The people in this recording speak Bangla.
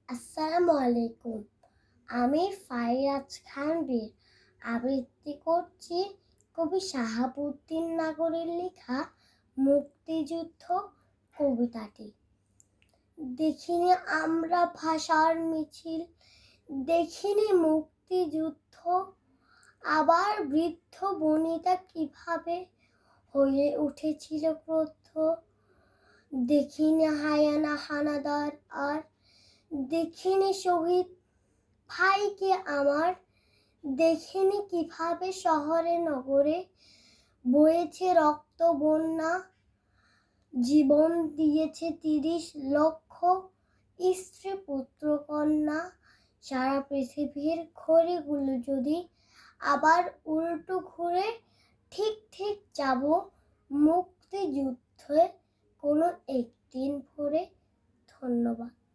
আসসালামু আলাইকুম। আমি ফাইয়াজ খান বীর আবৃত্তি করছি কবি শাহাবুদ্দিন নাগরের লেখা মুক্তিযুদ্ধ কবিতাটি। দেখিনি আমরা ভাষার মিছিল, দেখিনি মুক্তিযুদ্ধ, আবার বৃদ্ধ বনিতা কিভাবে হয়ে উঠেছিল ক্রুদ্ধ। দেখিনি হায়ানা হানাদার আর দেখিনি শহীদ ভাইকে আমার, দেখিনি কিভাবে শহরে নগরে বয়েছে রক্ত বন্যা। জীবন দিয়েছে ৩০ লক্ষ স্ত্রী পুত্র কন্যা। সারা পৃথিবীর ঘড়িগুলো যদি আবার উল্টো ঘুরে ঠিক ঠিক যাব মুক্তিযুদ্ধে কোনো একদিন ভোরে। ধন্যবাদ।